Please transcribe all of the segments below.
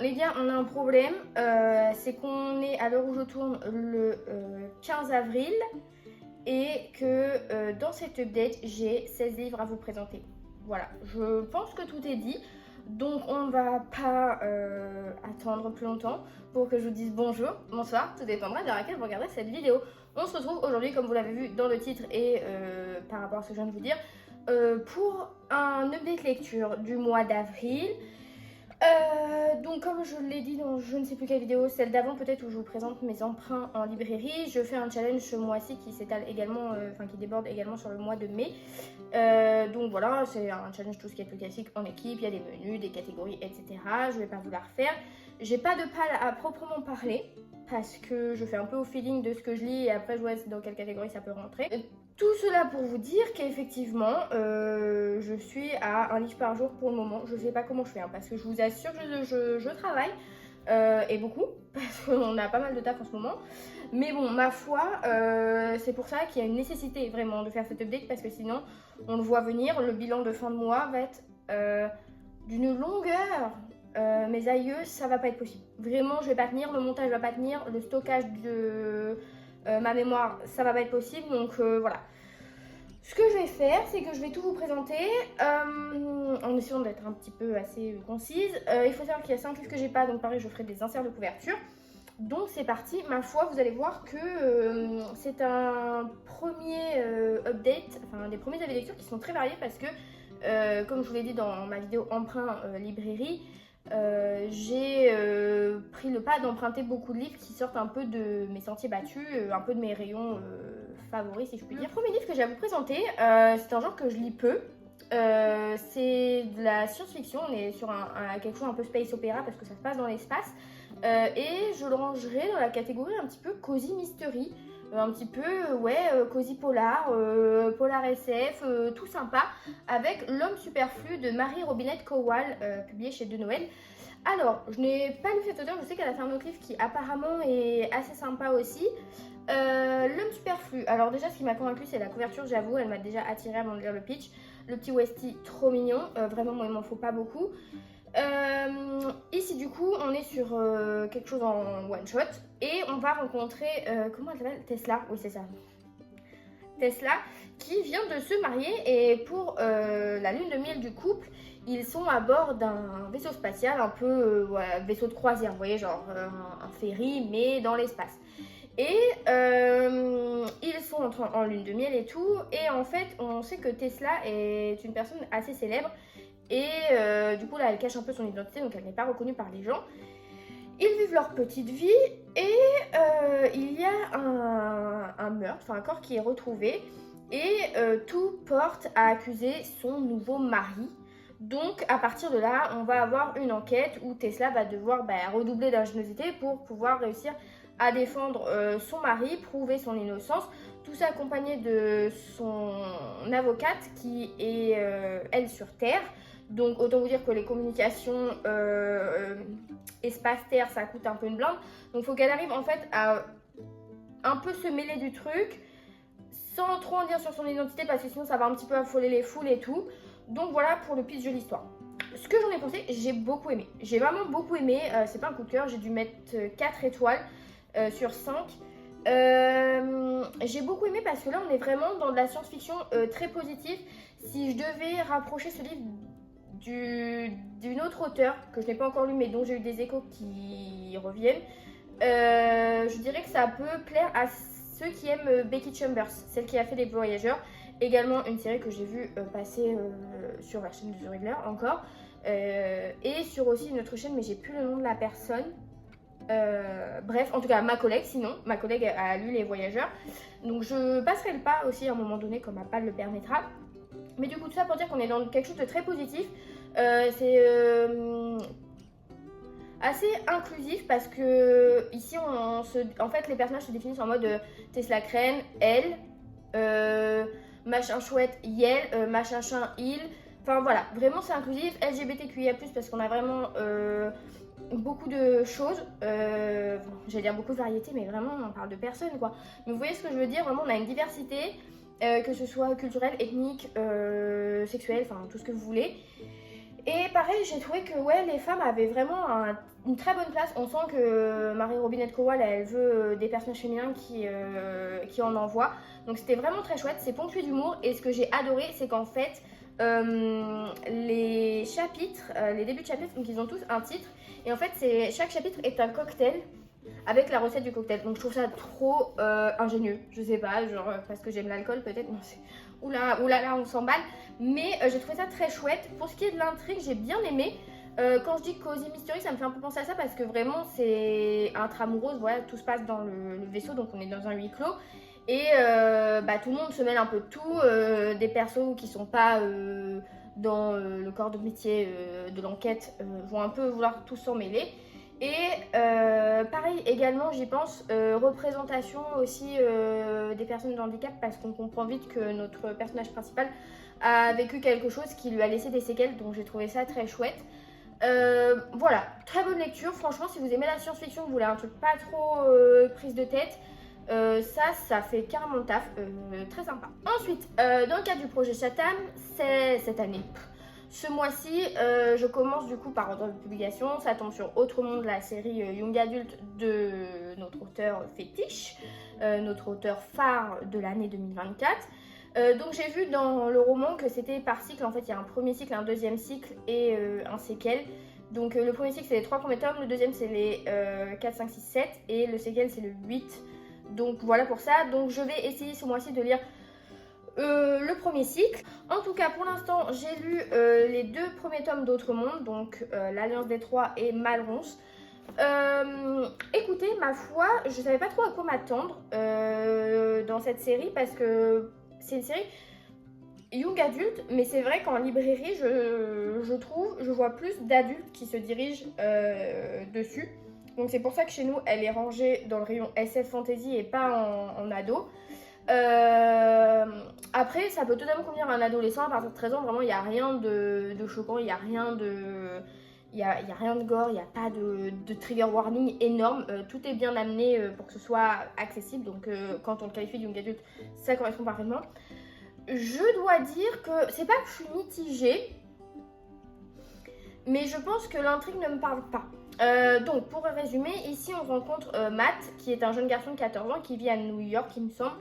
les gars, on a un problème, c'est qu'on est à l'heure où je tourne le 15 avril et que dans cette update, j'ai 16 livres à vous présenter. Voilà, je pense que tout est dit, donc on va pas attendre plus longtemps pour que je vous dise bonjour, bonsoir, tout dépendra de laquelle vous regardez cette vidéo. On se retrouve aujourd'hui, comme vous l'avez vu dans le titre et par rapport à ce que je viens de vous dire, pour un update lecture du mois d'avril. Donc comme je l'ai dit dans je ne sais plus quelle vidéo, celle d'avant peut-être, où je vous présente mes emprunts en librairie, je fais un challenge ce mois-ci qui s'étale également, qui déborde également sur le mois de mai. Donc voilà, c'est un challenge tout ce qui est plus classique en équipe, il y a des menus, des catégories, etc. Je vais pas vous la refaire. J'ai pas de pal à proprement parler parce que je fais un peu au feeling de ce que je lis et après je vois dans quelle catégorie ça peut rentrer. Tout cela pour vous dire qu'effectivement, je suis à un livre par jour pour le moment. Je sais pas comment je fais, hein, parce que je vous assure que je travaille, et beaucoup, parce qu'on a pas mal de taf en ce moment. Mais bon, ma foi, c'est pour ça qu'il y a une nécessité vraiment de faire cette update, parce que sinon, on le voit venir, le bilan de fin de mois va être d'une longueur. Mes aïeux, ça va pas être possible. Vraiment, je vais pas tenir, le montage va pas tenir, le stockage de ma mémoire, ça va pas être possible. Donc voilà. Ce que je vais faire, c'est que je vais tout vous présenter en essayant d'être un petit peu assez concise. Il faut savoir qu'il y a 5 livres que j'ai pas, donc pareil, je ferai des inserts de couverture. Donc c'est parti, ma foi, vous allez voir que c'est un premier update, enfin des premiers avis de lecture qui sont très variés parce que, comme je vous l'ai dit dans ma vidéo emprunt librairie, j'ai pris le pas d'emprunter beaucoup de livres qui sortent un peu de mes sentiers battus, un peu de mes rayons favoris si je puis dire. Le premier livre que j'ai à vous présenter, c'est un genre que je lis peu. C'est de la science-fiction, on est sur quelque chose un peu space opéra parce que ça se passe dans l'espace, et je le rangerai dans la catégorie un petit peu cozy mystery, un petit peu cozy polar, polar SF, tout sympa, avec L'homme superflu de Marie Robinette Kowal, publié chez De Noël. Alors, je n'ai pas lu cet auteur, je sais qu'elle a fait un autre livre qui apparemment est assez sympa aussi. L'homme superflu, alors déjà ce qui m'a convaincu c'est la couverture, j'avoue, elle m'a déjà attirée avant de lire le pitch. Le petit Westie, trop mignon, vraiment moi il m'en faut pas beaucoup. Ici du coup on est sur quelque chose en one shot et on va rencontrer, comment elle s'appelle, Tesla, oui c'est ça, Tesla, qui vient de se marier et pour la lune de miel du couple, ils sont à bord d'un vaisseau spatial, un peu vaisseau de croisière, vous voyez, genre un ferry mais dans l'espace. Et ils sont en lune de miel et tout, et en fait on sait que Tesla est une personne assez célèbre et du coup là elle cache un peu son identité, donc elle n'est pas reconnue par les gens. Ils vivent leur petite vie et il y a un meurtre, enfin un corps qui est retrouvé et tout porte à accuser son nouveau mari. Donc à partir de là on va avoir une enquête où Tesla va devoir redoubler d'ingéniosité pour pouvoir réussir à défendre son mari, prouver son innocence, tout ça accompagné de son avocate qui est elle sur Terre. Donc autant vous dire que les communications espace-terre ça coûte un peu une blinde, donc il faut qu'elle arrive en fait à un peu se mêler du truc sans trop en dire sur son identité parce que sinon ça va un petit peu affoler les foules et tout. Donc voilà pour le pitch de l'histoire. Ce que j'en ai pensé, j'ai beaucoup aimé, j'ai vraiment beaucoup aimé, c'est pas un coup de cœur, j'ai dû mettre 4 étoiles sur 5. J'ai beaucoup aimé parce que là on est vraiment dans de la science-fiction très positive. Si je devais rapprocher ce livre d'une autre auteure que je n'ai pas encore lu mais dont j'ai eu des échos qui reviennent, je dirais que ça peut plaire à ceux qui aiment Becky Chambers, celle qui a fait Les Voyageurs, également une série que j'ai vue passer sur la chaîne de The Riddler encore, et sur aussi une autre chaîne mais j'ai plus le nom de la personne. Bref, en tout cas ma collègue a lu Les Voyageurs, donc je passerai le pas aussi à un moment donné comme ma palle le permettra. Mais du coup tout ça pour dire qu'on est dans quelque chose de très positif, c'est assez inclusif parce que ici en fait les personnages se définissent en mode Tesla crène, elle, machin chouette, yel, machin chin, il, enfin voilà, vraiment c'est inclusif, LGBTQIA+, parce qu'on a vraiment beaucoup de choses, j'allais dire beaucoup de variétés mais vraiment on parle de personnes quoi, mais vous voyez ce que je veux dire, vraiment on a une diversité, que ce soit culturelle, ethnique, sexuelle, enfin tout ce que vous voulez. Et pareil, j'ai trouvé que ouais, les femmes avaient vraiment une très bonne place. On sent que Marie Robinette Kowal, elle veut des personnages féminins qui en envoient. Donc c'était vraiment très chouette, c'est ponctué d'humour. Et ce que j'ai adoré, c'est qu'en fait, les chapitres, les débuts de chapitres, donc ils ont tous un titre. Et en fait, chaque chapitre est un cocktail avec la recette du cocktail. Donc je trouve ça trop ingénieux. Je sais pas, genre parce que j'aime l'alcool peut-être. Non, c'est oula là, on s'emballe. Mais j'ai trouvé ça très chouette. Pour ce qui est de l'intrigue, j'ai bien aimé. Quand je dis cosy mystery, ça me fait un peu penser à ça parce que vraiment c'est intramuros. Voilà, tout se passe dans le vaisseau, donc on est dans un huis clos. Et tout le monde se mêle un peu de tout. Des persos qui sont pas dans le corps de métier de l'enquête vont un peu vouloir tous s'en mêler. Et pareil également, j'y pense, représentation aussi des personnes de handicap parce qu'on comprend vite que notre personnage principal a vécu quelque chose qui lui a laissé des séquelles, donc j'ai trouvé ça très chouette. Voilà, très bonne lecture. Franchement, si vous aimez la science-fiction, vous voulez un truc pas trop prise de tête, ça fait carrément le taf, très sympa. Ensuite, dans le cadre du projet Chatham, c'est cette année. Ce mois-ci, je commence du coup par ordre de publication. Ça tombe sur Autre Monde, la série Young Adult de notre auteur fétiche, notre auteur phare de l'année 2024. Donc j'ai vu dans le roman que c'était par cycle. En fait, il y a un premier cycle, un deuxième cycle et un séquel. Donc le premier cycle, c'est les 3 premiers tomes. Le deuxième, c'est les 4, 5, 6, 7. Et le séquel, c'est le 8. Donc voilà pour ça. Donc je vais essayer ce mois-ci de lire le premier cycle. En tout cas, pour l'instant, j'ai lu les 2 premiers tomes d'Autre Monde, donc l'Alliance des Trois et Malronce. Écoutez, ma foi, je savais pas trop à quoi m'attendre dans cette série parce que c'est une série young adulte, mais c'est vrai qu'en librairie, je vois plus d'adultes qui se dirigent dessus. Donc c'est pour ça que chez nous, elle est rangée dans le rayon SF Fantasy et pas en ado. Après, ça peut totalement convenir à un adolescent à partir de 13 ans. Vraiment, il n'y a rien de choquant, il n'y a rien de... Il y a rien de gore, il n'y a pas de trigger warning énorme. Tout est bien amené pour que ce soit accessible. Donc, quand on le qualifie de young adulte, ça correspond parfaitement. Je dois dire que c'est pas que je suis mitigée, mais je pense que l'intrigue ne me parle pas. Donc, pour résumer, ici on rencontre Matt, qui est un jeune garçon de 14 ans qui vit à New York, il me semble.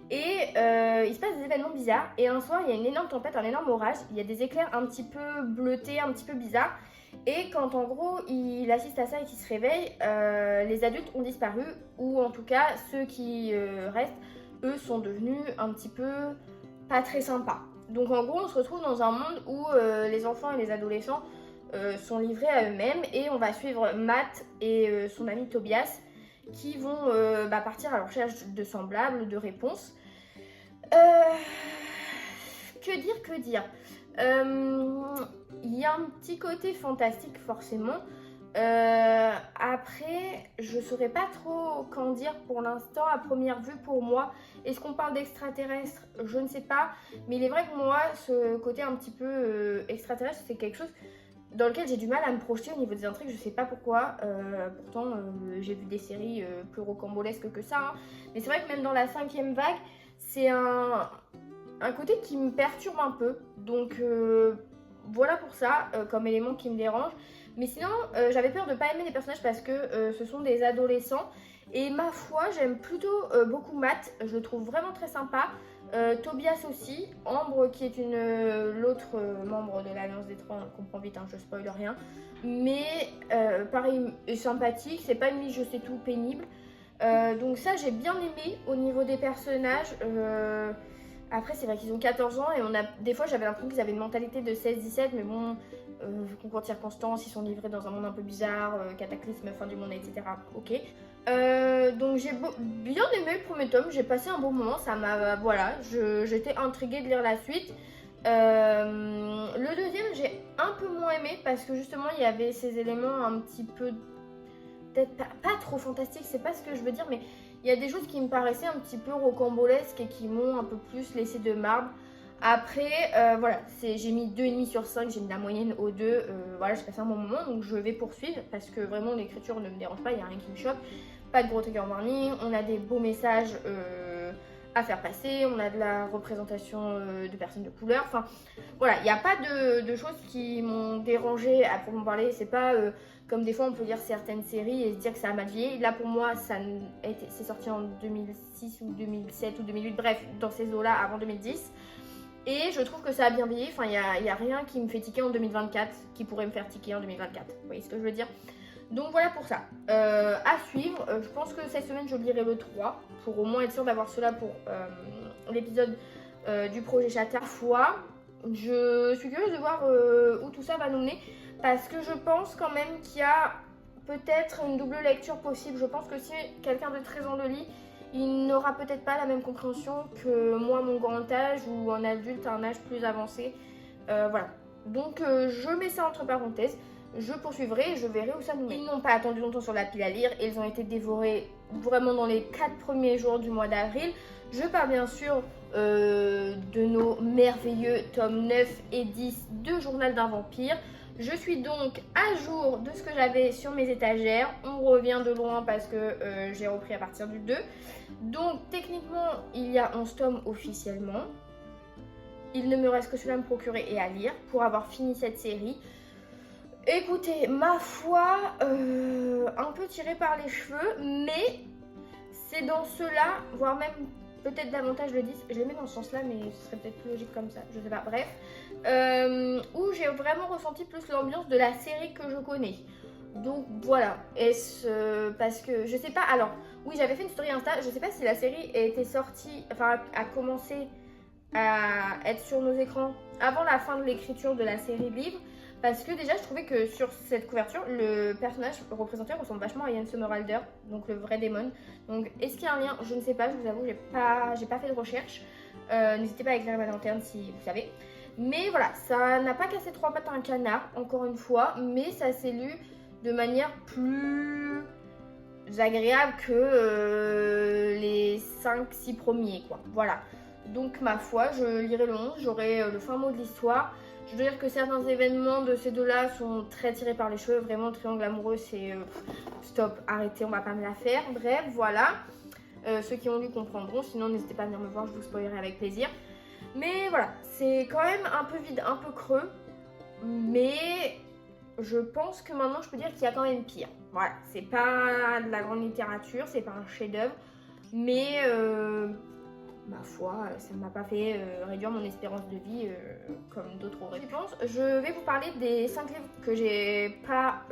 Et il se passe des événements bizarres. Et un soir, il y a une énorme tempête, un énorme orage. Il y a des éclairs un petit peu bleutés, un petit peu bizarres. Et quand en gros il assiste à ça et qu'il se réveille, les adultes ont disparu. Ou en tout cas, ceux qui restent, eux, sont devenus un petit peu pas très sympas. Donc en gros, on se retrouve dans un monde où les enfants et les adolescents sont livrés à eux-mêmes. Et on va suivre Matt et son ami Tobias qui vont partir à la recherche de semblables, de réponses. Que dire Il y a un petit côté fantastique forcément. Après, je saurais pas trop qu'en dire pour l'instant à première vue pour moi. Est-ce qu'on parle d'extraterrestres? Je ne sais pas. Mais il est vrai que moi, ce côté un petit peu extraterrestre, c'est quelque chose dans lequel j'ai du mal à me projeter au niveau des intrigues, je sais pas pourquoi. Pourtant, j'ai vu des séries plus rocambolesques que ça. Hein. Mais c'est vrai que même dans la 5e vague, c'est un côté qui me perturbe un peu. Donc voilà pour ça, comme élément qui me dérange. Mais sinon, j'avais peur de pas aimer les personnages parce que ce sont des adolescents. Et ma foi, j'aime plutôt beaucoup Matt. Je le trouve vraiment très sympa. Tobias aussi, Ambre qui est l'autre membre de l'Alliance des Trois, on le comprend vite, hein, je spoil rien. Mais pareil, est sympathique, c'est pas une mise je sais tout pénible. Donc ça j'ai bien aimé au niveau des personnages. Après c'est vrai qu'ils ont 14 ans et des fois j'avais l'impression qu'ils avaient une mentalité de 16-17, mais bon, concours de circonstances, ils sont livrés dans un monde un peu bizarre, cataclysme, fin du monde, etc. Ok. Donc j'ai bien aimé le premier tome, j'ai passé un bon moment, ça m'a... Voilà, j'étais intriguée de lire la suite. Le deuxième j'ai un peu moins aimé parce que justement il y avait ces éléments un petit peu... Peut-être pas trop fantastiques, c'est pas ce que je veux dire, mais il y a des choses qui me paraissaient un petit peu rocambolesques et qui m'ont un peu plus laissé de marbre. Après, voilà, j'ai mis 2,5 sur 5, j'ai mis la moyenne aux 2. Voilà, j'ai passé un bon moment, donc je vais poursuivre parce que vraiment l'écriture ne me dérange pas, il n'y a rien qui me choque. Pas de gros trigger warning, on a des beaux messages à faire passer, on a de la représentation de personnes de couleur. Enfin, voilà, il n'y a pas de choses qui m'ont dérangée à proprement parler. C'est pas comme des fois on peut lire certaines séries et se dire que ça a mal vieilli. Là, pour moi, c'est sorti en 2006 ou 2007 ou 2008, bref, dans ces eaux-là, avant 2010. Et je trouve que ça a bien vieilli. Enfin, il y a rien qui me fait tiquer en 2024 qui pourrait me faire tiquer en 2024. Vous voyez ce que je veux dire? Donc voilà pour ça. À suivre, je pense que cette semaine je lirai le 3 pour au moins être sûre d'avoir cela pour l'épisode du projet Chata. Je suis curieuse de voir où tout ça va nous mener parce que je pense quand même qu'il y a peut-être une double lecture possible. Je pense que si quelqu'un de 13 ans le lit, il n'aura peut-être pas la même compréhension que moi, mon grand âge ou un adulte à un âge plus avancé. Voilà. Donc je mets ça entre parenthèses. Je poursuivrai et je verrai où ça nous mène. Ils n'ont pas attendu longtemps sur la pile à lire. Ils ont été dévorés vraiment dans les 4 premiers jours du mois d'avril. Je parle bien sûr de nos merveilleux tomes 9 et 10 de Journal d'un vampire. Je suis donc à jour de ce que j'avais sur mes étagères. On revient de loin parce que j'ai repris à partir du 2. Donc techniquement, il y a 11 tomes officiellement. Il ne me reste que cela à me procurer et à lire pour avoir fini cette série. Écoutez, ma foi, un peu tiré par les cheveux, mais c'est dans cela, voire même peut-être davantage le 10, je les mets dans ce sens-là, mais ce serait peut-être plus logique comme ça, je sais pas, bref, où j'ai vraiment ressenti plus l'ambiance de la série que je connais. Donc voilà, parce que je sais pas, alors oui, j'avais fait une story Insta, je sais pas si la série était sortie, enfin a commencé à être sur nos écrans avant la fin de l'écriture de la série livre. Parce que déjà, je trouvais que sur cette couverture, le personnage représenté ressemble vachement à Ian Somerhalder, donc le vrai démon. Donc, est-ce qu'il y a un lien? Je ne sais pas, je vous avoue, j'ai pas fait de recherche. N'hésitez pas à éclairer ma lanterne si vous savez. Mais voilà, ça n'a pas cassé 3 pattes à un canard, encore une fois, mais ça s'est lu de manière plus agréable que les 5-6 premiers, quoi. Voilà. Donc, ma foi, je lirai le 11, j'aurai le fin mot de l'histoire. Je veux dire que certains événements de ces deux-là sont très tirés par les cheveux. Vraiment, le triangle amoureux, c'est stop, arrêtez, on va pas me la faire. Bref, voilà. Ceux qui ont lu comprendront. Sinon, n'hésitez pas à venir me voir, je vous spoilerai avec plaisir. Mais voilà, c'est quand même un peu vide, un peu creux. Mais je pense que maintenant, je peux dire qu'il y a quand même pire. Voilà, c'est pas de la grande littérature, c'est pas un chef-d'œuvre. Mais ma foi, ça ne m'a pas fait réduire mon espérance de vie comme d'autres auraient. Je vais vous parler des 5 livres que j'ai pas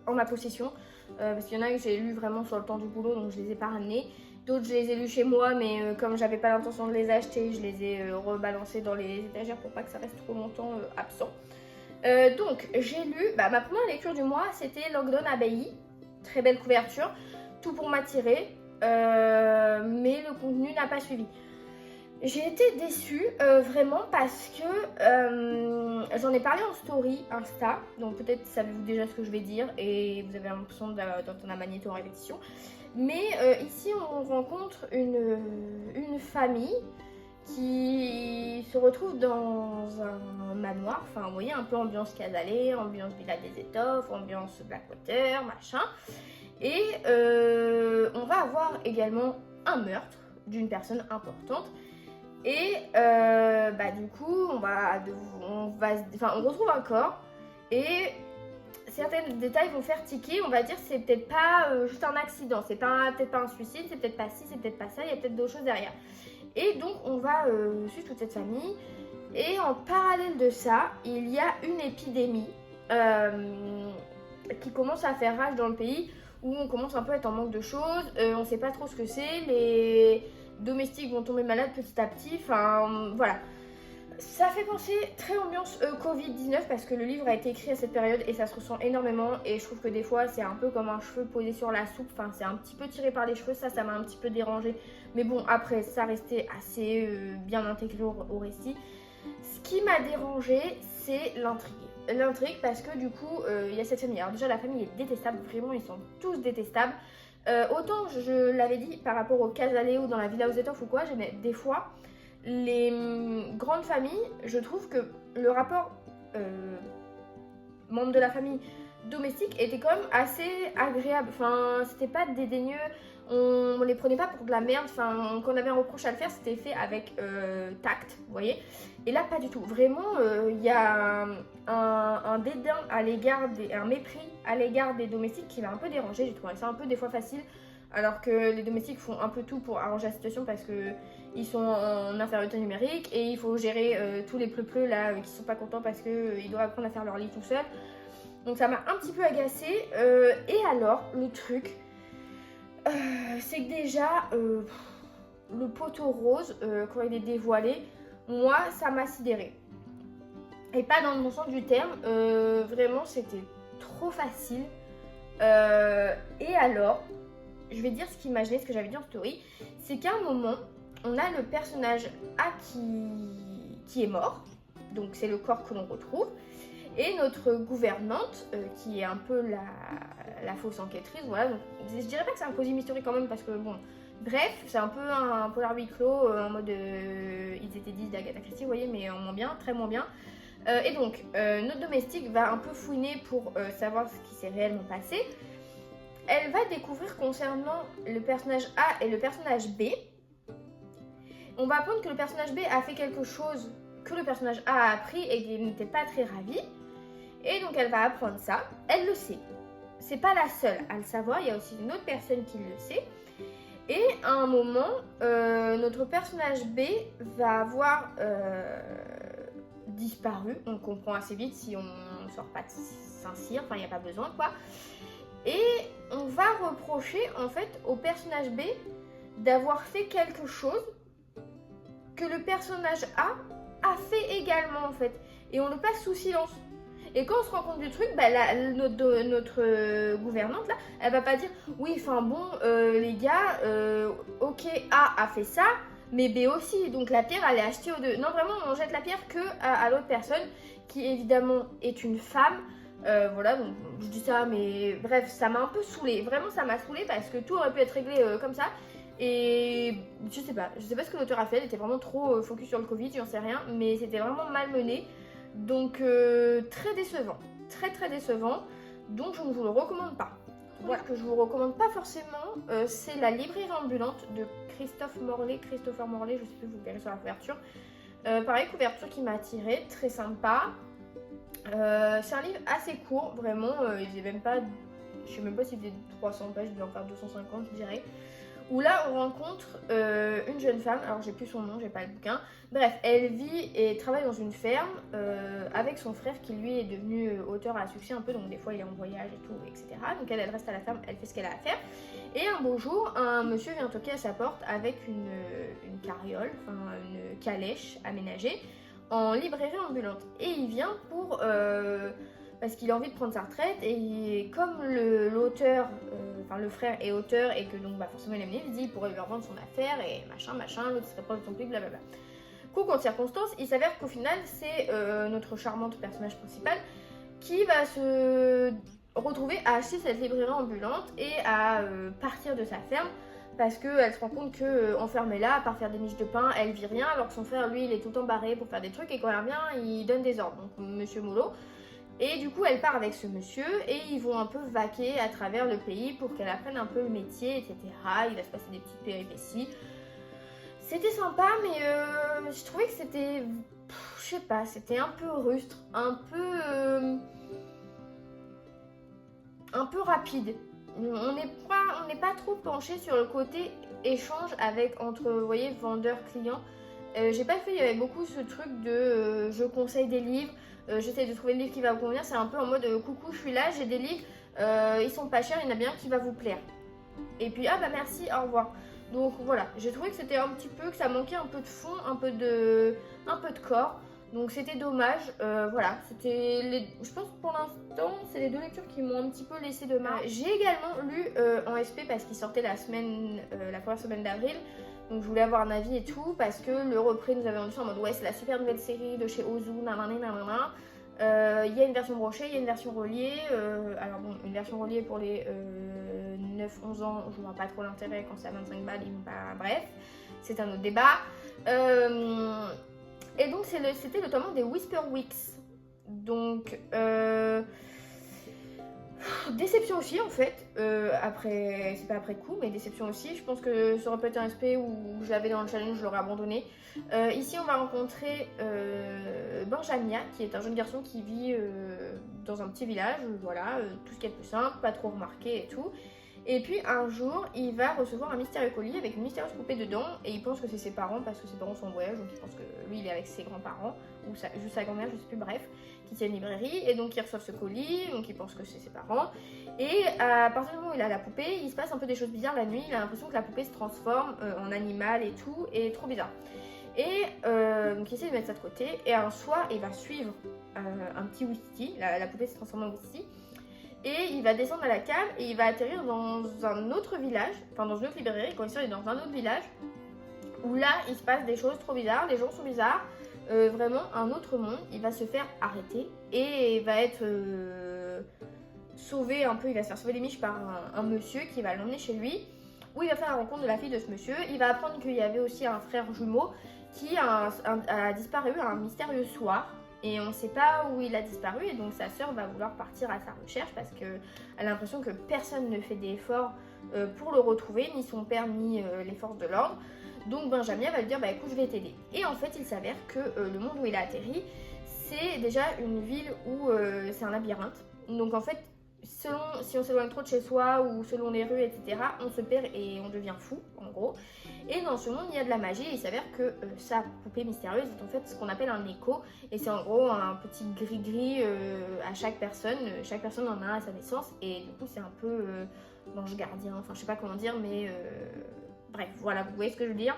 en ma possession. Parce qu'il y en a que j'ai lus vraiment sur le temps du boulot, donc je les ai pas ramenés. D'autres, je les ai lus chez moi, mais comme j'avais pas l'intention de les acheter, je les ai rebalancés dans les étagères pour pas que ça reste trop longtemps absent. Donc, j'ai lu, ma première lecture du mois, c'était Langdon Abbey. Très belle couverture, tout pour m'attirer. Mais le contenu n'a pas suivi. J'ai été déçue vraiment parce que j'en ai parlé en story Insta, donc peut-être savez-vous déjà ce que je vais dire et vous avez l'impression d'entendre un magnéto en répétition. Mais ici on rencontre une famille qui se retrouve dans un manoir, enfin vous voyez un peu ambiance Casalé, ambiance Villa des Étoffes, ambiance Blackwater, machin. Et on va avoir également un meurtre d'une personne importante. Et du coup, on retrouve un corps. Et certains détails vont faire tiquer. On va dire c'est peut-être pas juste un accident. C'est peut-être pas un suicide, c'est peut-être pas ci, c'est peut-être pas ça. Il y a peut-être d'autres choses derrière. Et donc, on va suivre toute cette famille. Et en parallèle de ça, il y a une épidémie qui commence à faire rage dans le pays, où on commence un peu à être en manque de choses, on ne sait pas trop ce que c'est, les domestiques vont tomber malades petit à petit, enfin voilà. Ça fait penser très ambiance Covid-19 parce que le livre a été écrit à cette période et ça se ressent énormément et je trouve que des fois c'est un peu comme un cheveu posé sur la soupe, enfin c'est un petit peu tiré par les cheveux, ça m'a un petit peu dérangé, mais bon après ça restait assez bien intégré au récit. Ce qui m'a dérangé c'est l'intrigue parce que du coup il y a cette famille. Alors déjà la famille est détestable, vraiment ils sont tous détestables. Autant je l'avais dit par rapport au Casaleo ou dans la Villa aux Étoffes ou quoi, j'aimais des fois les grandes familles, je trouve que le rapport membre de la famille domestique était quand même assez agréable. Enfin, c'était pas dédaigneux. on les prenait pas pour de la merde. Enfin, quand on avait un reproche à le faire, c'était fait avec tact, vous voyez. Et là, pas du tout. Vraiment, il y a un dédain à l'égard, un mépris à l'égard des domestiques qui m'a un peu dérangée. J'ai trouvé ça un peu des fois facile, alors que les domestiques font un peu tout pour arranger la situation parce que ils sont en infériorité numérique et il faut gérer tous les pleu-pleu là qui sont pas contents parce qu'ils doivent apprendre à faire leur lit tout seul. Donc ça m'a un petit peu agacée. Et alors, le truc, c'est que déjà, le poteau rose, quand il est dévoilé, moi, ça m'a sidérée. Et pas dans le bon sens du terme, vraiment, c'était trop facile. Et alors, je vais dire ce qui m'a gêné, ce que j'avais dit en story, c'est qu'à un moment, on a le personnage A qui est mort, donc c'est le corps que l'on retrouve, et notre gouvernante, qui est un peu la fausse enquêtrice, voilà, donc je dirais pas que c'est un cosy mystery quand même, parce que bon, bref, c'est un peu un polar huis clos, en mode ils étaient 10 d'Agatha Christie, vous voyez, mais en moins bien, très moins bien. Et donc, notre domestique va un peu fouiner pour savoir ce qui s'est réellement passé. Elle va découvrir concernant le personnage A et le personnage B. On va apprendre que le personnage B a fait quelque chose que le personnage A a appris et qu'il n'était pas très ravi. Et donc elle va apprendre ça. Elle le sait. C'est pas la seule à le savoir, il y a aussi une autre personne qui le sait. Et à un moment, notre personnage B va avoir disparu. On comprend assez vite si on ne sort pas de Saint-Cyr, enfin il n'y a pas besoin quoi. Et on va reprocher en fait au personnage B d'avoir fait quelque chose que le personnage A fait également en fait. Et on le passe sous silence. Et quand on se rend compte du truc, bah, notre gouvernante là, elle va pas dire oui, enfin bon, les gars, ok, A fait ça, mais B aussi. Donc la pierre, elle est achetée aux deux. Non, vraiment, on jette la pierre que à l'autre personne, qui évidemment est une femme. Voilà, donc je dis ça, mais bref, ça m'a un peu saoulée. Vraiment, ça m'a saoulée parce que tout aurait pu être réglé comme ça. Et je sais pas ce que l'auteur a fait. Elle était vraiment trop focus sur le Covid, j'en sais rien, mais c'était vraiment malmené. Donc très décevant, très décevant. Donc je ne vous le recommande pas. Voilà, que je vous recommande pas forcément, c'est La librairie ambulante de Christopher Morley, je sais plus, vous verrez sur la couverture. Pareil, couverture qui m'a attirée, très sympa. C'est un livre assez court, vraiment, il faisait même pas, je sais même pas s'il faisait 300 pages, il devait en faire 250 je dirais. Où là on rencontre une jeune femme, alors j'ai plus son nom, j'ai pas le bouquin. Bref, elle vit et travaille dans une ferme avec son frère qui lui est devenu auteur à succès un peu, donc des fois il est en voyage et tout, etc. Donc elle reste à la ferme, elle fait ce qu'elle a à faire. Et un beau jour, un monsieur vient toquer à sa porte avec une carriole, enfin une calèche aménagée en librairie ambulante. Et il vient pour... parce qu'il a envie de prendre sa retraite et comme l'auteur, enfin le frère est auteur et que donc bah, forcément il aime bien, il dit il pourrait lui revendre son affaire et machin, l'autre serait proche de son public, blablabla. Concours de circonstances, il s'avère qu'au final c'est notre charmante personnage principal qui va se retrouver à acheter cette librairie ambulante et à partir de sa ferme parce qu'elle se rend compte qu'enfermée là, à part faire des miches de pain, elle vit rien alors que son frère lui il est tout le temps barré pour faire des trucs et quand elle revient il donne des ordres, donc monsieur Mollo. Et du coup, elle part avec ce monsieur et ils vont un peu vaquer à travers le pays pour qu'elle apprenne un peu le métier, etc. Il va se passer des petites péripéties. C'était sympa, mais je trouvais que c'était, je sais pas, c'était un peu rustre, un peu rapide. On n'est pas trop penché sur le côté échange entre, vous voyez, vendeur-client. J'ai pas fait, il y avait beaucoup ce truc de je conseille des livres. J'essaie de trouver le livre qui va vous convenir. C'est un peu en mode coucou, je suis là, j'ai des livres, ils sont pas chers, il y en a bien qui va vous plaire. Et puis ah bah merci, au revoir. Donc voilà, j'ai trouvé que c'était un petit peu, que ça manquait un peu de fond, un peu de corps. Donc c'était dommage. Voilà, je pense que pour l'instant, c'est les deux lectures qui m'ont un petit peu laissé de marge. J'ai également lu en SP parce qu'il sortait la première semaine d'avril. Donc je voulais avoir un avis et tout parce que le repris nous avait rendu ça en mode ouais c'est la super nouvelle série de chez Ozu, nanana. Il y a une version brochée, il y a une version reliée. Alors bon, une version reliée pour les 9-11 ans, je vois pas trop l'intérêt quand c'est à 25 balles, bref, c'est un autre débat. Et donc c'était le tome des Whisper Weeks. Donc Déception aussi en fait, après, c'est pas après coup, mais déception aussi. Je pense que ça aurait pas été un SP où je l'avais dans le challenge, je l'aurais abandonné. Ici, on va rencontrer Benjamia, qui est un jeune garçon qui vit dans un petit village, voilà, tout ce qui est plus simple, pas trop remarqué et tout. Et puis un jour, il va recevoir un mystérieux colis avec une mystérieuse poupée dedans, et il pense que c'est ses parents parce que ses parents sont en voyage, donc il pense que lui il est avec ses grands-parents, ou juste sa grand-mère, je sais plus, bref, qui tient une librairie, et donc il reçoit ce colis, donc il pense que c'est ses parents. Et à partir du moment où il a la poupée, il se passe un peu des choses bizarres la nuit, il a l'impression que la poupée se transforme en animal et tout, et trop bizarre. Et donc il essaie de mettre ça de côté, et un soir il va suivre un petit Whisky, la poupée s'est transformée en Whisky. Et il va descendre à la cave et il va atterrir dans un autre village, enfin dans une autre librairie, quand il est dans un autre village, où là il se passe des choses trop bizarres, les gens sont bizarres, vraiment un autre monde. Il va se faire arrêter et va être sauvé un peu, il va se faire sauver les miches par un monsieur qui va l'emmener chez lui, où il va faire la rencontre de la fille de ce monsieur. Il va apprendre qu'il y avait aussi un frère jumeau qui a disparu un mystérieux soir. Et on ne sait pas où il a disparu, et donc sa sœur va vouloir partir à sa recherche parce qu'elle a l'impression que personne ne fait d'efforts pour le retrouver, ni son père, ni les forces de l'ordre. Donc Benjamin va lui dire, bah écoute, je vais t'aider. Et en fait, il s'avère que le monde où il a atterri, c'est déjà une ville où c'est un labyrinthe. Donc en fait, si on s'éloigne trop de chez soi ou selon les rues, etc., on se perd et on devient fou, en gros. Et dans ce monde, il y a de la magie et il s'avère que sa poupée mystérieuse est en fait ce qu'on appelle un écho. Et c'est en gros un petit gris-gris à chaque personne. Chaque personne en a un à sa naissance. Et du coup, c'est un peu l'ange gardien. Enfin, je sais pas comment dire, mais bref, voilà, vous voyez ce que je veux dire.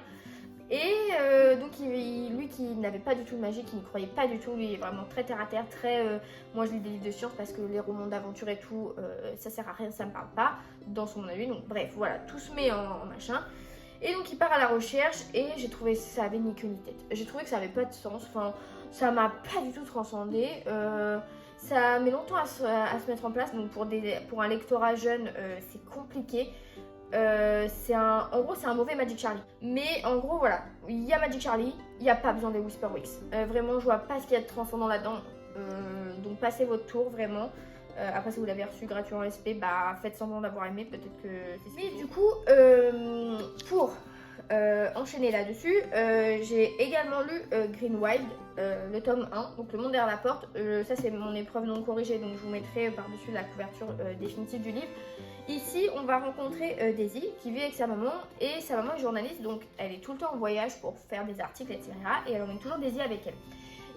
Et donc lui qui n'avait pas du tout de magie, qui ne croyait pas du tout, lui est vraiment très terre à terre, très moi je lis des livres de science parce que les romans d'aventure et tout, ça sert à rien, ça me parle pas dans son monde à lui. Donc bref, voilà, tout se met en machin. Et donc il part à la recherche et j'ai trouvé que ça avait ni queue ni tête. J'ai trouvé que ça avait pas de sens, enfin ça m'a pas du tout transcendé. Ça met longtemps à se mettre en place, donc pour un lectorat jeune c'est compliqué. En gros c'est un mauvais Magic Charlie, mais en gros voilà, il y a Magic Charlie, il n'y a pas besoin des Whisper Wicks, vraiment je vois pas ce qu'il y a de transcendant là-dedans, donc passez votre tour vraiment. Après si vous l'avez reçu gratuit en SP, bah faites semblant d'avoir aimé, peut-être que c'est ça. Et du coup pour enchaîner là-dessus, j'ai également lu Green Wild, le tome 1, donc le monde derrière la porte. Ça c'est mon épreuve non corrigée, donc je vous mettrai par-dessus la couverture définitive du livre. Ici, on va rencontrer Daisy qui vit avec sa maman, et sa maman est journaliste, donc elle est tout le temps en voyage pour faire des articles, etc. Et elle emmène toujours Daisy avec elle.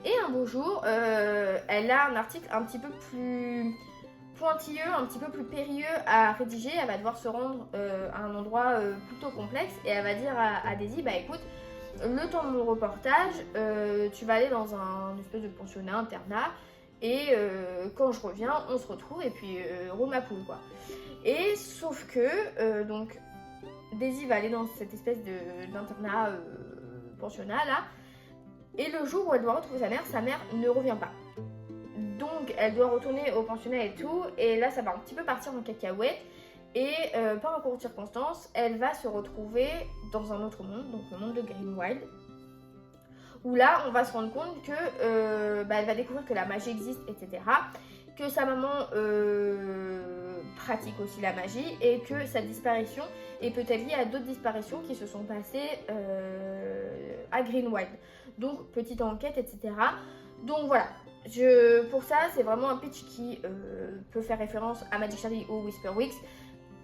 Et un beau jour, elle a un article un petit peu plus pointilleux, un petit peu plus périlleux à rédiger. Elle va devoir se rendre à un endroit plutôt complexe, et elle va dire à Daisy, bah écoute, le temps de mon reportage, tu vas aller dans un espèce de pensionnat, internat, et quand je reviens, on se retrouve, et puis roule ma poule quoi. Et sauf que donc Daisy va aller dans cette espèce d'internat pensionnat là, et le jour où elle doit retrouver sa mère ne revient pas. Donc elle doit retourner au pensionnat et tout, et là ça va un petit peu partir en cacahuète, et par un concours de circonstances, elle va se retrouver dans un autre monde, donc le monde de Green Wild, où là on va se rendre compte que elle va découvrir que la magie existe, etc. Que sa maman pratique aussi la magie, et que sa disparition est peut-être liée à d'autres disparitions qui se sont passées à Green Wild. Donc petite enquête, etc. Donc voilà, pour ça c'est vraiment un pitch qui peut faire référence à Magic Charlie ou Whisper Wicks.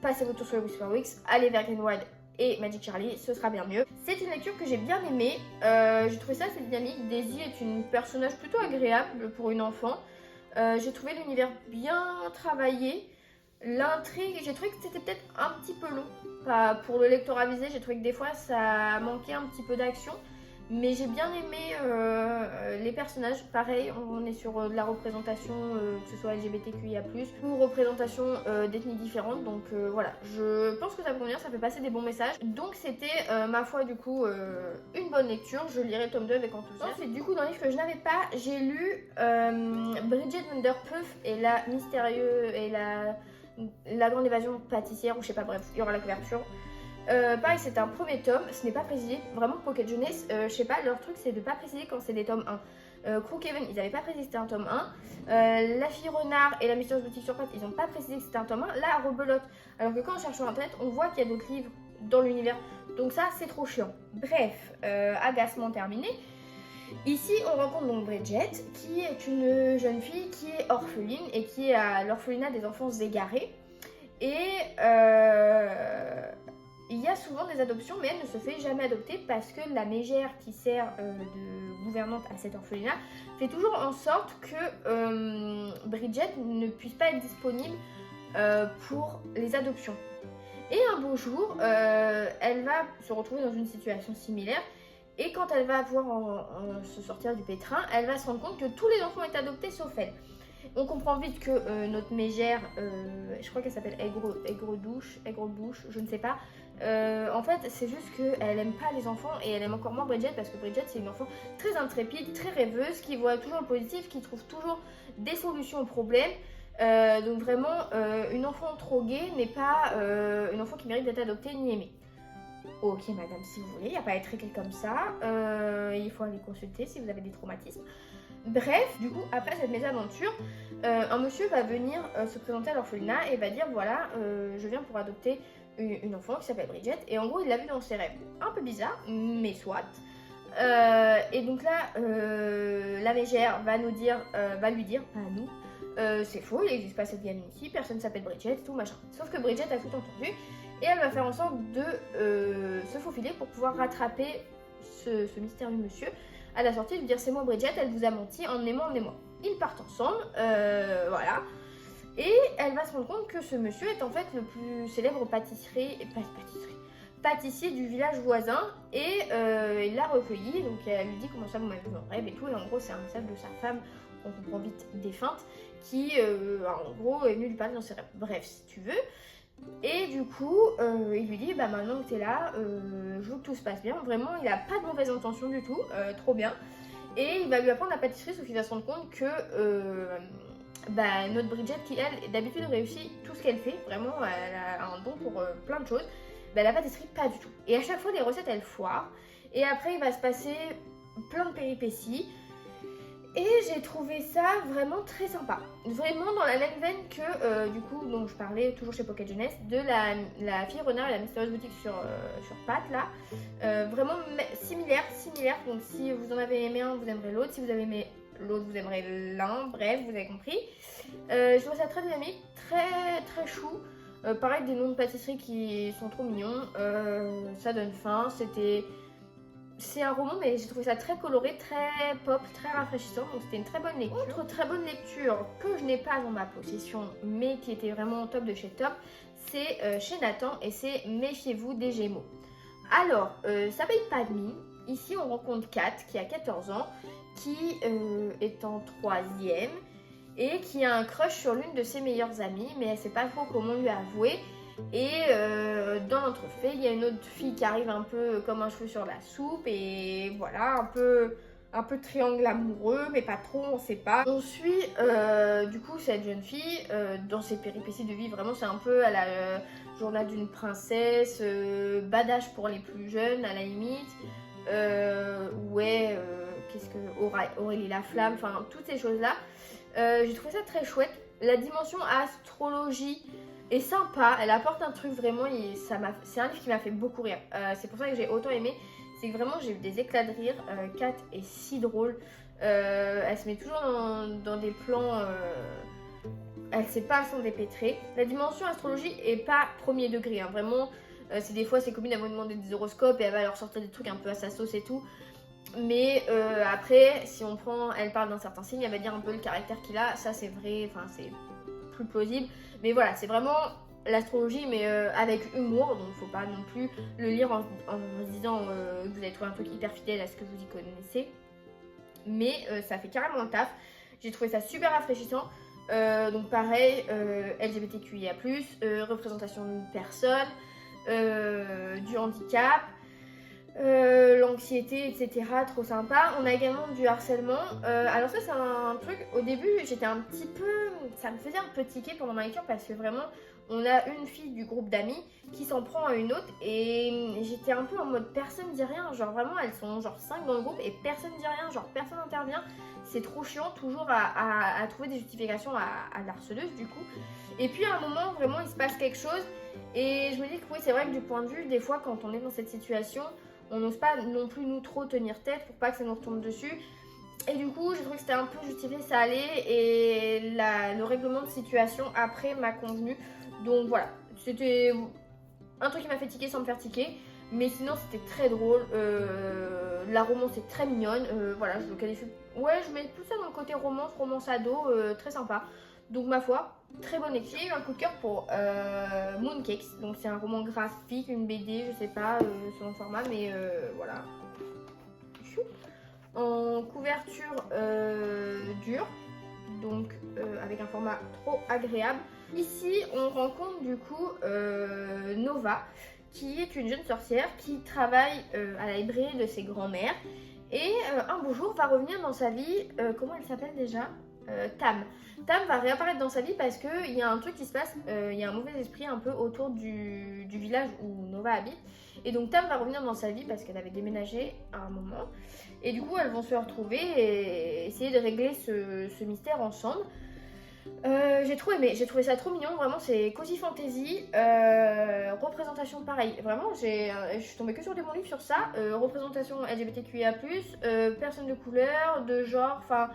Passez votre tour sur les Whisper Wicks, allez vers Green Wild et Magic Charlie, ce sera bien mieux. C'est une lecture que j'ai bien aimée, j'ai trouvé ça assez dynamique. Daisy est une personnage plutôt agréable pour une enfant. J'ai trouvé l'univers bien travaillé. L'intrigue, j'ai trouvé que c'était peut-être un petit peu long. Pour le lecteur avisé, j'ai trouvé que des fois ça manquait un petit peu d'action. Mais j'ai bien aimé les personnages. Pareil, on est sur de la représentation, que ce soit LGBTQIA+, ou représentation d'ethnies différentes. Donc voilà, je pense que ça peut convenir, ça fait passer des bons messages. Donc c'était, ma foi, du coup, une bonne lecture. Je lirai le tome 2 avec enthousiasme. Ensuite, du coup, dans le livre que je n'avais pas, j'ai lu Bridget Vanderpuff et la mystérieuse et la grande évasion pâtissière, ou je sais pas, bref, il y aura la couverture. Pareil, c'est un premier tome, ce n'est pas précisé, vraiment Pocket Jeunesse, je sais pas, leur truc c'est de pas préciser quand c'est des tomes 1. Crookhaven, ils n'avaient pas précisé que c'était un tome 1. La fille renard et la mystérieuse boutique sur pattes, ils n'ont pas précisé que c'était un tome 1. Là, rebelote. Alors que quand on cherche sur internet, on voit qu'il y a d'autres livres dans l'univers. Donc ça, c'est trop chiant. Bref, agacement terminé. Ici, on rencontre donc Bridget, qui est une jeune fille qui est orpheline et qui est à l'orphelinat des enfants égarés. Et il y a souvent des adoptions, mais elle ne se fait jamais adopter parce que la mégère qui sert de gouvernante à cet orphelinat fait toujours en sorte que Bridget ne puisse pas être disponible pour les adoptions. Et un beau jour, elle va se retrouver dans une situation similaire. Et quand elle va pouvoir se sortir du pétrin, elle va se rendre compte que tous les enfants ont été adoptés sauf elle. On comprend vite que notre mégère, je crois qu'elle s'appelle Aigre-Bouche, je ne sais pas. En fait, c'est juste qu'elle aime pas les enfants et elle aime encore moins Bridget parce que Bridget, c'est une enfant très intrépide, très rêveuse, qui voit toujours le positif, qui trouve toujours des solutions aux problèmes. Donc vraiment, une enfant trop gaie n'est pas une enfant qui mérite d'être adoptée ni aimée. Ok madame, si vous voulez, il n'y a pas à être réglé comme ça, il faut aller consulter si vous avez des traumatismes. Bref, du coup, après cette mésaventure, un monsieur va venir se présenter à l'orphelinat et va dire voilà, je viens pour adopter une enfant qui s'appelle Bridget. Et en gros, il l'a vue dans ses rêves. Un peu bizarre, mais soit. Et donc là, la mégère va lui dire, pas à nous, c'est faux, il n'existe pas cette gamine ici, personne s'appelle Bridget, tout machin. Sauf que Bridget a tout entendu et elle va faire en sorte de se faufiler pour pouvoir rattraper ce mystérieux monsieur à la sortie, lui dire c'est moi Bridget, elle vous a menti, emmenez-moi. Ils partent ensemble, voilà. Et elle va se rendre compte que ce monsieur est en fait le plus célèbre pâtissier du village voisin et il l'a recueilli, donc elle lui dit comment ça vous m'avez vu en rêve et tout, et en gros c'est un message de sa femme, on comprend vite défunte, qui en gros est venue lui parler dans ses rêves, bref si tu veux. Et du coup, il lui dit bah maintenant que t'es là, je veux que tout se passe bien, vraiment il a pas de mauvaises intentions du tout, trop bien. Et il va lui apprendre la pâtisserie, sauf qu'il va se rendre compte que notre Bridget, qui elle d'habitude réussit tout ce qu'elle fait, vraiment elle a un don pour plein de choses, la pâtisserie pas du tout. Et à chaque fois les recettes elles foirent, et après il va se passer plein de péripéties. Et j'ai trouvé ça vraiment très sympa. Vraiment dans la même veine que, du coup, dont je parlais toujours chez Pocket Jeunesse, de la fille renard et la mystérieuse boutique sur pattes, là. Vraiment similaire. Donc si vous en avez aimé un, vous aimerez l'autre. Si vous avez aimé l'autre, vous aimerez l'un. Bref, vous avez compris. Je trouve ça très dynamique, très très chou. Pareil, des noms de pâtisseries qui sont trop mignons. Ça donne faim. C'est un roman, mais j'ai trouvé ça très coloré, très pop, très rafraîchissant, donc c'était une très bonne lecture. Autre très bonne lecture que je n'ai pas en ma possession, mais qui était vraiment top de chez top, c'est chez Nathan et c'est Méfiez-vous des Gémeaux. Alors, ça paye pas de mine. Ici, on rencontre Kat, qui a 14 ans, qui est en 3e et qui a un crush sur l'une de ses meilleures amies, mais elle sait pas trop comment lui avouer. Et dans l'entrefait, il y a une autre fille qui arrive un peu comme un cheveu sur la soupe et voilà, un peu triangle amoureux, mais pas trop, on sait pas. On suit du coup cette jeune fille dans ses péripéties de vie, vraiment c'est un peu à la journal d'une princesse, badass pour les plus jeunes à la limite, Aurélie la flamme, enfin toutes ces choses là. J'ai trouvé ça très chouette. La dimension astrologie est sympa, elle apporte un truc vraiment, c'est un livre qui m'a fait beaucoup rire. C'est pour ça que j'ai autant aimé, c'est que vraiment j'ai eu des éclats de rire. Kat est si drôle, elle se met toujours dans des plans, elle sait pas s'en dépêtrer. La dimension astrologie est pas premier degré, hein. Vraiment, c'est des fois ses copines elles vont demander des horoscopes et elle va leur sortir des trucs un peu à sa sauce et tout. Mais après, si on prend, elle parle d'un certain signe, elle va dire un peu le caractère qu'il a, ça c'est vrai, enfin c'est plus plausible. Mais voilà, c'est vraiment l'astrologie, mais avec humour, donc faut pas non plus le lire en se disant que vous allez trouver un truc hyper fidèle à ce que vous y connaissez. Mais ça fait carrément le taf. J'ai trouvé ça super rafraîchissant. Donc pareil, LGBTQIA+, représentation de personnes, du handicap. l'anxiété, etc. Trop sympa. On a également du harcèlement. Alors ça c'est un truc, au début j'étais un petit peu, ça me faisait un peu tiquer pendant ma lecture parce que vraiment on a une fille du groupe d'amis qui s'en prend à une autre et j'étais un peu en mode personne dit rien, genre vraiment elles sont genre 5 dans le groupe et personne dit rien, genre personne intervient. C'est trop chiant toujours à trouver des justifications à la harceleuse du coup. Et puis à un moment vraiment il se passe quelque chose et je me dis que oui c'est vrai que du point de vue des fois quand on est dans cette situation on n'ose pas non plus nous trop tenir tête pour pas que ça nous retombe dessus. Et du coup, j'ai trouvé que c'était un peu justifié, ça allait. Et le règlement de situation après m'a convenu. Donc voilà, c'était un truc qui m'a fait tiquer sans me faire tiquer. Mais sinon, c'était très drôle. La romance est très mignonne. Voilà, je le qualifie. Ouais, je mets plus ça dans le côté romance, romance ado, très sympa. Donc ma foi, très bonne équipe. J'ai eu un coup de cœur pour Mooncakes. Donc c'est un roman graphique, une BD, je sais pas son format, mais voilà. Chou. En couverture dure, donc avec un format trop agréable. Ici, on rencontre du coup Nova, qui est une jeune sorcière qui travaille à la librairie de ses grands-mères. Et un beau jour va revenir dans sa vie, comment elle s'appelle déjà Tam. Tam va réapparaître dans sa vie parce qu'il y a un truc qui se passe, il y a un mauvais esprit un peu autour du village où Nova habite. Et donc Tam va revenir dans sa vie parce qu'elle avait déménagé à un moment. Et du coup elles vont se retrouver et essayer de régler ce mystère ensemble. J'ai trop aimé, j'ai trouvé ça trop mignon, vraiment c'est cozy fantasy, représentation pareil, vraiment je suis tombée que sur des bons livres sur ça, représentation LGBTQIA+, personnes de couleur, de genre, enfin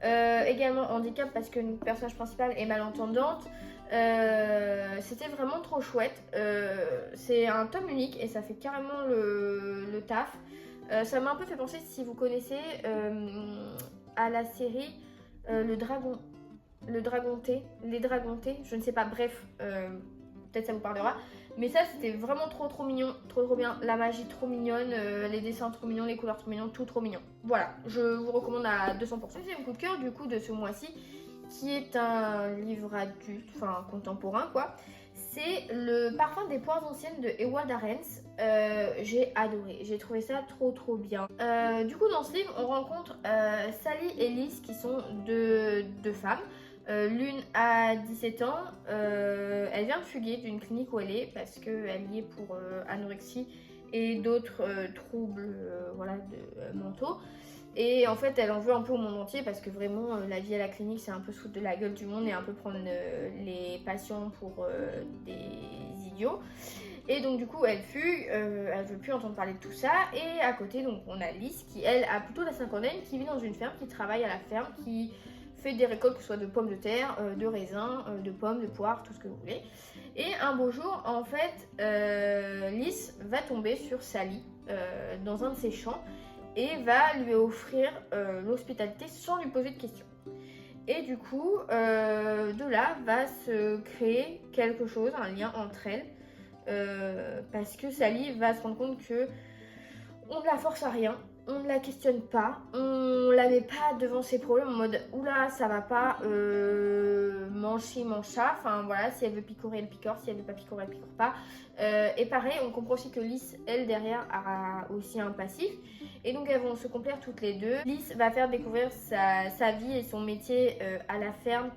également handicap parce que notre personnage principal est malentendante. C'était vraiment trop chouette, c'est un tome unique et ça fait carrément le taf. Ça m'a un peu fait penser, si vous connaissez, à la série Le Dragonté, Les Dragontés, je ne sais pas, bref, peut-être ça vous parlera. Mais ça, c'était vraiment trop mignon, trop bien. La magie trop mignonne, les dessins trop mignons, les couleurs trop mignons, tout trop mignon. Voilà, je vous recommande à 200%. Deuxième coup de cœur du coup de ce mois-ci, qui est un livre adulte, enfin contemporain quoi. C'est Le Parfum des poires anciennes de Ewald Arends. J'ai adoré, j'ai trouvé ça trop bien. Du coup dans ce livre, on rencontre Sally et Liz qui sont deux femmes. L'une a 17 ans, elle vient de fuguer d'une clinique où elle est parce qu'elle y est pour anorexie et d'autres troubles voilà, mentaux. Et en fait, elle en veut un peu au monde entier parce que vraiment, la vie à la clinique, c'est un peu se foutre de la gueule du monde et un peu prendre les patients pour des idiots. Et donc du coup, elle fugue, elle veut plus entendre parler de tout ça. Et à côté, donc on a Liz qui, elle, a plutôt la cinquantaine, qui vit dans une ferme, qui travaille à la ferme, qui fait des récoltes, que ce soit de pommes de terre, de raisins, de pommes, de poires, tout ce que vous voulez. Et un beau jour, en fait, Liz va tomber sur Sally dans un de ses champs et va lui offrir l'hospitalité sans lui poser de questions. Et du coup, de là va se créer quelque chose, un lien entre elles, parce que Sally va se rendre compte que on ne la force à rien, on ne la questionne pas, on la met pas devant ses problèmes en mode oula ça va pas, mange ci, mange ça, enfin voilà, si elle veut picorer elle picore, si elle veut pas picorer elle picore pas. Et pareil, on comprend aussi que Liz, elle derrière, a aussi un passif. Et donc elles vont se complaire toutes les deux. Liz va faire découvrir sa vie et son métier à la ferme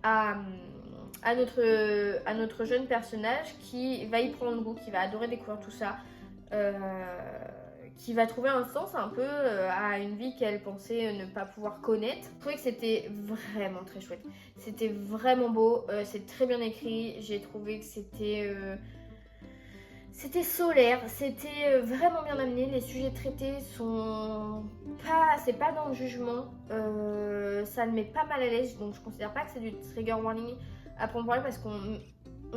à notre jeune personnage qui va y prendre goût, qui va adorer découvrir tout ça. Qui va trouver un sens un peu à une vie qu'elle pensait ne pas pouvoir connaître. Je trouvais que c'était vraiment très chouette. C'était vraiment beau, c'est très bien écrit. J'ai trouvé que c'était solaire, c'était vraiment bien amené. Les sujets traités sont pas, c'est pas dans le jugement. Ça me met pas mal à l'aise, donc je considère pas que c'est du trigger warning à prendre pour elle parce qu'on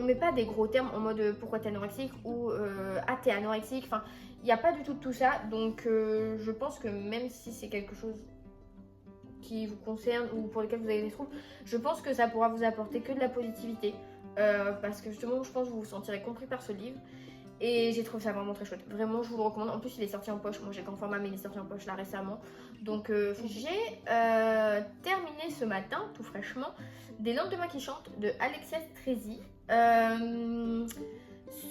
met pas des gros termes en mode pourquoi t'es anorexique ou ah t'es anorexique. Enfin, il n'y a pas du tout de tout ça, donc je pense que même si c'est quelque chose qui vous concerne ou pour lequel vous avez des troubles, je pense que ça pourra vous apporter que de la positivité. Parce que justement, je pense que vous vous sentirez compris par ce livre. Et j'ai trouvé ça vraiment très chouette. Vraiment, je vous le recommande. En plus, il est sorti en poche. Moi, j'ai le grand format, mais il est sorti en poche là récemment. Donc, j'ai terminé ce matin, tout fraîchement, Des lendemains qui chantent de Alexia Strezzi.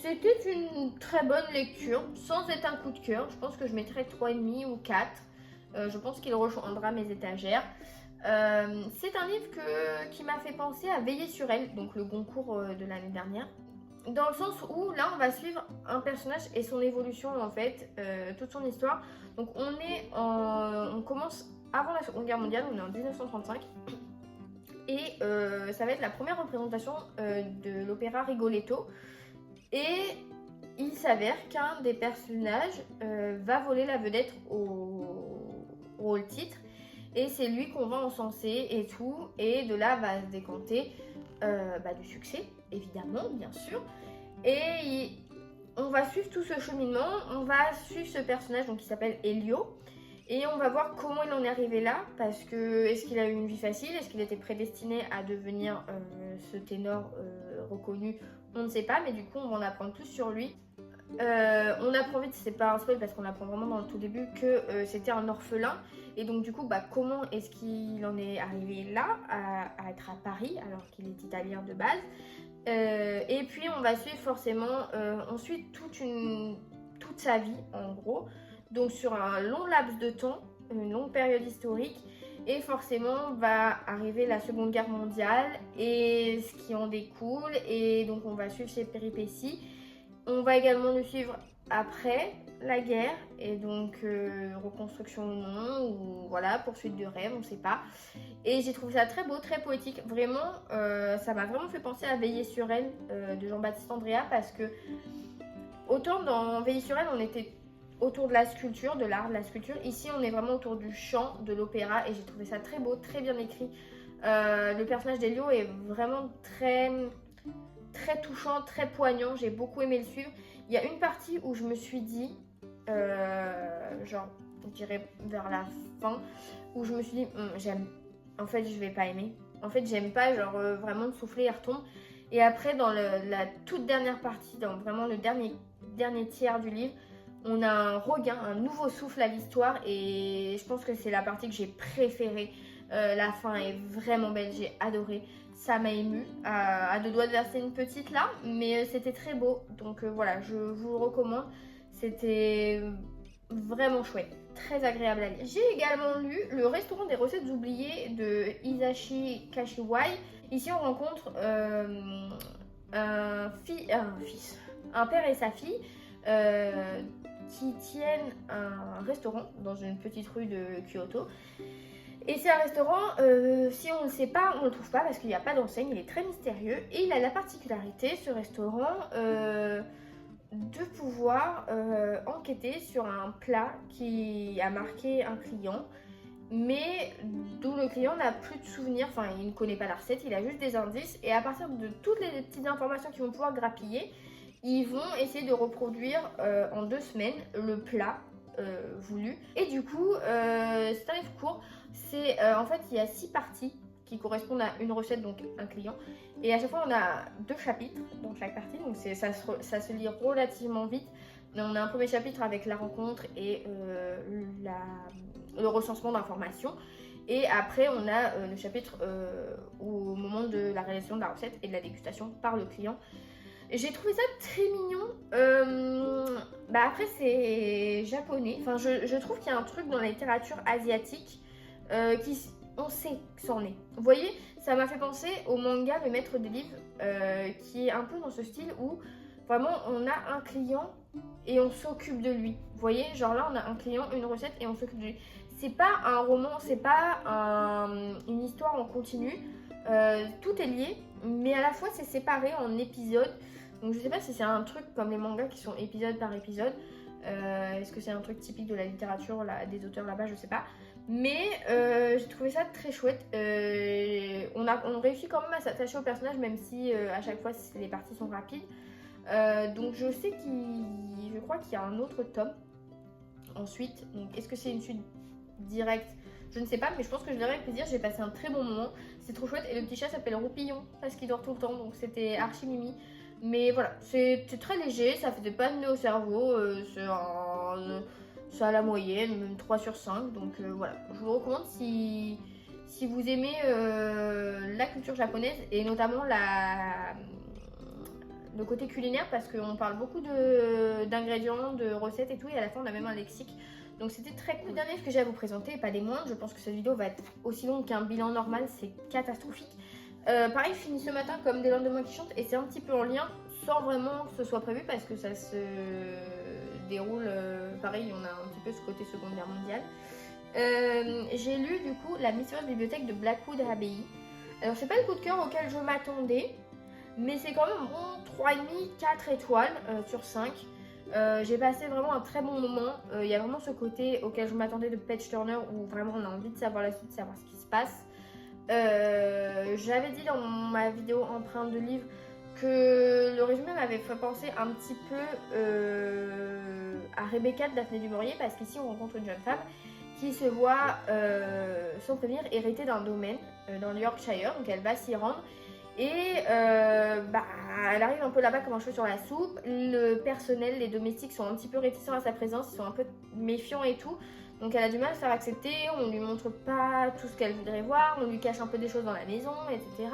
C'était une très bonne lecture, sans être un coup de cœur. Je pense que je mettrais 3,5 ou 4. Je pense qu'il rejoindra mes étagères. C'est un livre qui m'a fait penser à Veiller sur elle, donc le Goncourt de l'année dernière. Dans le sens où là on va suivre un personnage et son évolution en fait, toute son histoire. Donc on commence avant la Seconde Guerre mondiale, on est en 1935. Et ça va être la première représentation de l'opéra Rigoletto. Et il s'avère qu'un des personnages va voler la vedette au rôle titre. Et c'est lui qu'on va encenser et tout. Et de là va se décanter du succès, évidemment, bien sûr. Et on va suivre tout ce cheminement. On va suivre ce personnage donc, qui s'appelle Elio. Et on va voir comment il en est arrivé là, parce que est-ce qu'il a eu une vie facile, est-ce qu'il était prédestiné à devenir ce ténor reconnu, on ne sait pas, mais du coup on va en apprendre plus sur lui. On apprend vite, c'est pas un spoil parce qu'on apprend vraiment dans le tout début que c'était un orphelin, et donc du coup comment est-ce qu'il en est arrivé là, à être à Paris alors qu'il est italien de base. Et puis on va suivre forcément, on suit toute sa vie en gros. Donc sur un long laps de temps, une longue période historique, et forcément va arriver la Seconde Guerre mondiale et ce qui en découle, et donc on va suivre ses péripéties. On va également le suivre après la guerre, et donc reconstruction ou non, ou voilà, poursuite de rêve, on ne sait pas. Et j'ai trouvé ça très beau, très poétique, vraiment, ça m'a vraiment fait penser à Veiller sur elle de Jean-Baptiste Andréa, parce que autant dans Veiller sur elle, on était autour de la sculpture, de l'art de la sculpture. Ici, on est vraiment autour du chant, de l'opéra, et j'ai trouvé ça très beau, très bien écrit. Le personnage d'Elio est vraiment très, très touchant, très poignant. J'ai beaucoup aimé le suivre. Il y a une partie où je me suis dit, genre, je dirais vers la fin, où je me suis dit, j'aime. En fait, je vais pas aimer. En fait, j'aime pas, genre, vraiment de souffler, elle retombe. Et après, dans la toute dernière partie, dans vraiment le dernier tiers du livre, on a un regain, un nouveau souffle à l'histoire, et je pense que c'est la partie que j'ai préférée. La fin est vraiment belle, j'ai adoré. Ça m'a émue, à deux doigts de verser une petite larme, mais c'était très beau. Donc voilà, je vous le recommande. C'était vraiment chouette, très agréable à lire. J'ai également lu Le restaurant des recettes oubliées de Hisashi Kashiwai. Ici on rencontre un père et sa fille qui tiennent un restaurant dans une petite rue de Kyoto. Et c'est un restaurant, si on ne le sait pas, on ne le trouve pas parce qu'il n'y a pas d'enseigne, il est très mystérieux. Et il a la particularité, ce restaurant, de pouvoir enquêter sur un plat qui a marqué un client, mais d'où le client n'a plus de souvenirs, enfin il ne connaît pas la recette, il a juste des indices. Et à partir de toutes les petites informations qu'ils vont pouvoir grappiller, ils vont essayer de reproduire en 2 semaines le plat voulu. Et du coup, c'est un livre court. C'est en fait, il y a 6 parties qui correspondent à une recette, donc un client. Et à chaque fois, on a 2 chapitres dans chaque partie. Donc ça se lit relativement vite. On a un premier chapitre avec la rencontre et le recensement d'informations. Et après, on a le chapitre au moment de la réalisation de la recette et de la dégustation par le client. J'ai trouvé ça très mignon. Après, c'est japonais. Enfin, je trouve qu'il y a un truc dans la littérature asiatique on sait que c'en est. Vous voyez, ça m'a fait penser au manga Le Maître des Livres, qui est un peu dans ce style où vraiment on a un client et on s'occupe de lui. Vous voyez, genre là, on a un client, une recette et on s'occupe de lui. C'est pas un roman, c'est pas une histoire en continu. Tout est lié, mais à la fois c'est séparé en épisodes. Donc je sais pas si c'est un truc comme les mangas qui sont épisode par épisode. Est-ce que c'est un truc typique de la littérature des auteurs là-bas, je sais pas. Mais j'ai trouvé ça très chouette. On réussit quand même à s'attacher au personnage, même si à chaque fois les parties sont rapides. Donc je sais je crois qu'il y a un autre tome ensuite. Donc est-ce que c'est une suite directe? Je ne sais pas, mais je pense que je l'aurai avec plaisir. J'ai passé un très bon moment. C'est trop chouette. Et le petit chat s'appelle Roupillon parce qu'il dort tout le temps. Donc c'était archi mimi. Mais voilà, c'est très léger. Ça faisait pas de nœud au cerveau. C'est à la moyenne, même 3 sur 5. Donc voilà, je vous le recommande si vous aimez la culture japonaise et notamment le côté culinaire parce qu'on parle beaucoup d'ingrédients, de recettes et tout, et à la fin on a même un lexique. Donc c'était très cool. Le dernier livre que j'ai à vous présenter, et pas des moindres, je pense que cette vidéo va être aussi longue qu'un bilan normal, c'est catastrophique. Pareil, je finis ce matin comme des lendemains qui chantent, et c'est un petit peu en lien, sans vraiment que ce soit prévu, parce que ça se déroule, pareil, on a un petit peu ce côté Seconde Guerre mondiale. J'ai lu du coup La mystérieuse bibliothèque de Blackwood Abbey. Alors c'est pas le coup de cœur auquel je m'attendais, mais c'est quand même un bon 3,5, 4 étoiles sur 5. J'ai passé vraiment un très bon moment. Il y a vraiment ce côté auquel je m'attendais de Page Turner où vraiment on a envie de savoir la suite, de savoir ce qui se passe. J'avais dit dans ma vidéo empreinte de livre que le résumé m'avait fait penser un petit peu à Rebecca de Daphné du Maurier, parce qu'ici on rencontre une jeune femme qui se voit sans prévenir hériter d'un domaine dans le Yorkshire, donc elle va s'y rendre. Et elle arrive un peu là-bas comme un cheveu sur la soupe. Le personnel, les domestiques sont un petit peu réticents à sa présence, ils sont un peu méfiants et tout. Donc elle a du mal à se faire accepter, on lui montre pas tout ce qu'elle voudrait voir, on lui cache un peu des choses dans la maison, etc.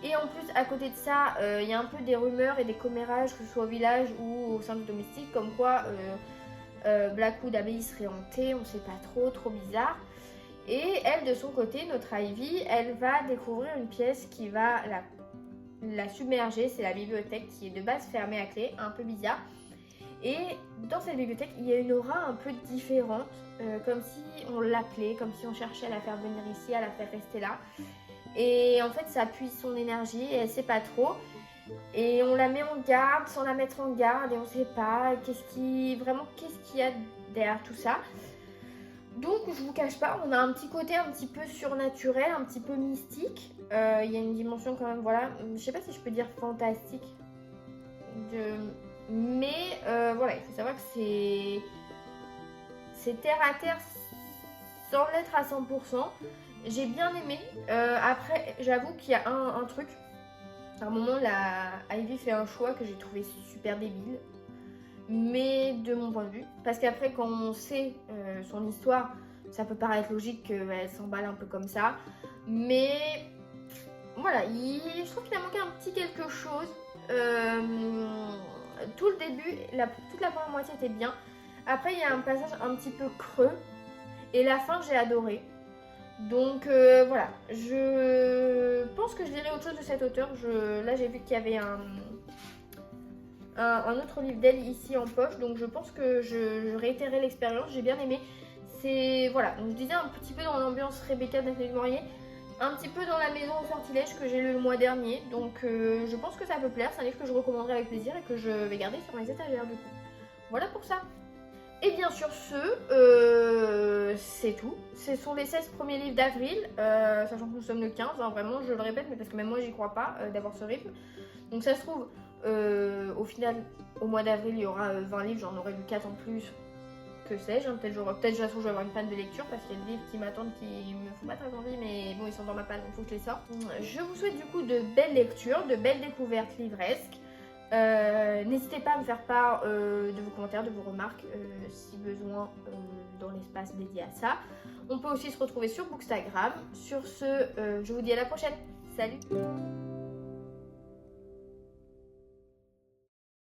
Et en plus, à côté de ça, il y a un peu des rumeurs et des commérages, que ce soit au village ou au sein du domestique, comme quoi Blackwood Abbey serait hantée, on sait pas trop bizarre. Et elle, de son côté, notre Ivy, elle va découvrir une pièce qui va la submerger. C'est la bibliothèque qui est de base fermée à clé, un peu bizarre. Et dans cette bibliothèque, il y a une aura un peu différente, comme si on l'appelait, comme si on cherchait à la faire venir ici, à la faire rester là. Et en fait, ça puise son énergie et elle sait pas trop. Et on la met en garde sans la mettre en garde et on sait pas qu'est-ce qu'il y a derrière tout ça. Donc je vous cache pas, on a un petit côté un petit peu surnaturel, un petit peu mystique. Il y a une dimension quand même, voilà, je sais pas si je peux dire fantastique. Mais voilà, il faut savoir que c'est terre à terre sans l'être à 100%. J'ai bien aimé. Après, j'avoue qu'il y a un truc. À un moment, la Ivy fait un choix que j'ai trouvé super débile. Mais de mon point de vue, parce qu'après quand on sait son histoire, ça peut paraître logique qu'elle s'emballe un peu comme ça, mais voilà, je trouve qu'il a manqué un petit quelque chose. Tout le début, toute la première moitié était bien, après il y a un passage un petit peu creux, et la fin j'ai adoré. Donc voilà, je pense que je dirais autre chose de cet auteur. Là j'ai vu qu'il y avait un autre livre d'elle ici en poche, donc je pense que je réitérerai l'expérience, j'ai bien aimé. C'est voilà, donc je disais un petit peu dans l'ambiance Rebecca de Daphné du Maurier, un petit peu dans La maison au sortilège que j'ai lu le mois dernier, donc je pense que ça peut plaire, c'est un livre que je recommanderais avec plaisir et que je vais garder sur mes étagères du coup. Voilà pour ça. Et bien sur ce, c'est tout. Ce sont les 16 premiers livres d'avril, sachant que nous sommes le 15, hein, vraiment je le répète, mais parce que même moi j'y crois pas d'avoir ce rythme. Donc ça se trouve, au final, au mois d'avril, il y aura 20 livres, j'en aurai lu 4 en plus, que sais-je. Hein, peut-être de toute façon, je vais avoir une panne de lecture parce qu'il y a des livres qui m'attendent qui me font pas très envie, mais bon, ils sont dans ma panne, donc il faut que je les sorte. Je vous souhaite du coup de belles lectures, de belles découvertes livresques. N'hésitez pas à me faire part de vos commentaires, de vos remarques, si besoin, dans l'espace dédié à ça. On peut aussi se retrouver sur Bookstagram. Sur ce, je vous dis à la prochaine. Salut!